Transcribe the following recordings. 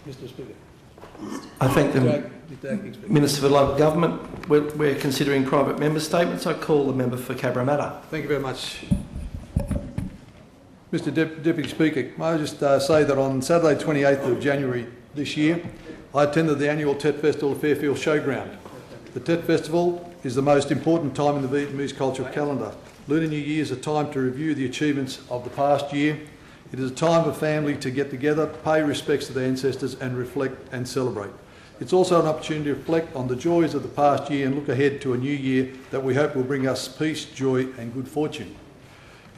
Mr. Speaker. I thank the Mr. Acting Speaker. Minister for Local Government. We're considering private member statements. I call the member for Cabramatta. Thank you very much. Mr. Deputy Speaker, may I just say that on Saturday 28th of January this year, I attended the annual Tet Festival at Fairfield Showground. The Tet Festival is the most important time in the Vietnamese cultural calendar. Lunar New Year is a time to review the achievements of the past year. It is a time for family to get together, pay respects to their ancestors and reflect and celebrate. It's also an opportunity to reflect on the joys of the past year and look ahead to a new year that we hope will bring us peace, joy and good fortune.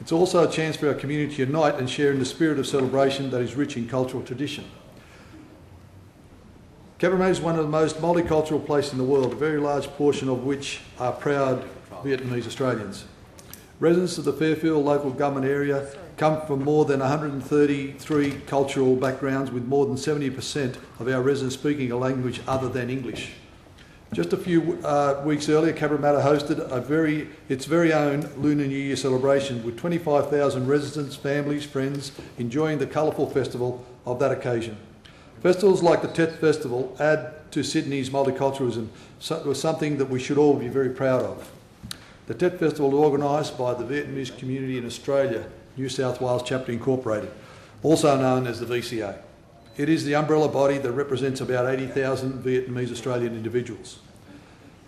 It's also a chance for our community to unite and share in the spirit of celebration that is rich in cultural tradition. Cabramatta is one of the most multicultural places in the world, a very large portion of which are proud Vietnamese Australians. Residents of the Fairfield local government area come from more than 133 cultural backgrounds, with more than 70% of our residents speaking a language other than English. Just a few weeks earlier, Cabramatta hosted its very own Lunar New Year celebration with 25,000 residents, families, friends enjoying the colourful festival of that occasion. Festivals like the Tet Festival add to Sydney's multiculturalism, something that we should all be very proud of. The Tet Festival is organised by the Vietnamese community in Australia, New South Wales Chapter Incorporated, also known as the VCA. It is the umbrella body that represents about 80,000 Vietnamese Australian individuals.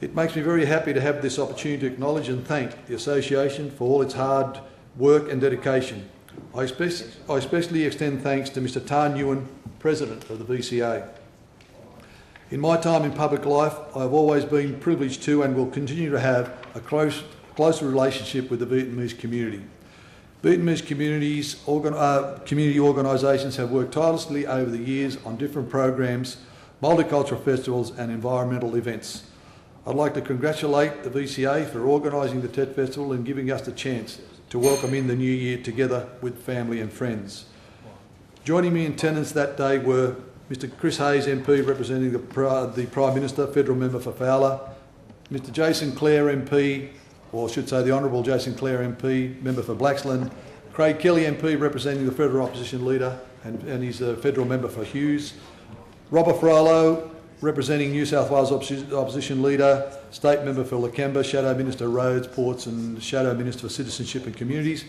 It makes me very happy to have this opportunity to acknowledge and thank the association for all its hard work and dedication. I especially extend thanks to Mr Tan Nguyen, President of the VCA. In my time in public life, I have always been privileged to and will continue to have a closer relationship with the Vietnamese community. Vietnamese community organisations have worked tirelessly over the years on different programs, multicultural festivals and environmental events. I'd like to congratulate the VCA for organising the Tet Festival and giving us the chance to welcome in the new year together with family and friends. Joining me in attendance that day were Mr Chris Hayes MP representing the Prime Minister, Federal Member for Fowler, Mr Jason Clare MP, or I should say the Honourable Jason Clare MP, Member for Blaxland, Craig Kelly MP representing the Federal Opposition Leader and he's a Federal Member for Hughes, Robert Frollo representing New South Wales Opposition Leader, State Member for Lakemba, Shadow Minister Roads, Ports and Shadow Minister for Citizenship and Communities,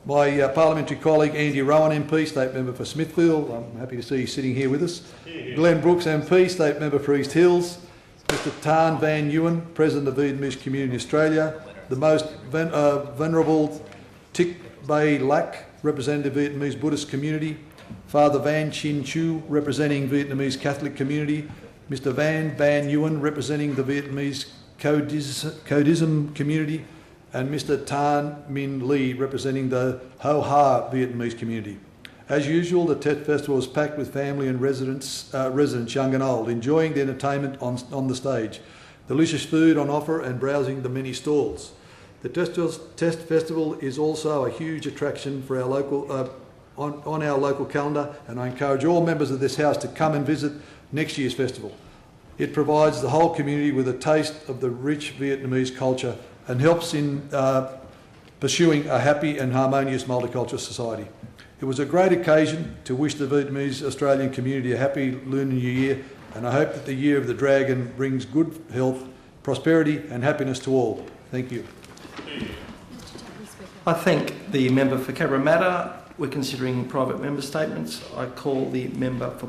my parliamentary colleague Andy Rowan MP, State Member for Smithfield, I'm happy to see you sitting here with us, Glenn Brooks MP, State Member for East Hills, Mr Tan Van Nguyen, President of the Vietnamese Community in Australia, the most venerable Thich Bay Lac, representing the Vietnamese Buddhist community, Father Van Chin Chu, representing Vietnamese Catholic community, Mr Van Nguyen, representing the Vietnamese Codism community, and Mr Tan Min Lee, representing the Ho Ha Vietnamese community. As usual, the Tet Festival was packed with family and residents young and old, enjoying the entertainment on the stage, delicious food on offer and browsing the many stalls. The Tet Festival is also a huge attraction for our local, on our local calendar, and I encourage all members of this House to come and visit next year's festival. It provides the whole community with a taste of the rich Vietnamese culture and helps in pursuing a happy and harmonious multicultural society. It was a great occasion to wish the Vietnamese Australian community a happy Lunar New Year, and I hope that the Year of the Dragon brings good health, prosperity and happiness to all. Thank you. I thank the member for Cabramatta. We're considering private member statements. I call the member for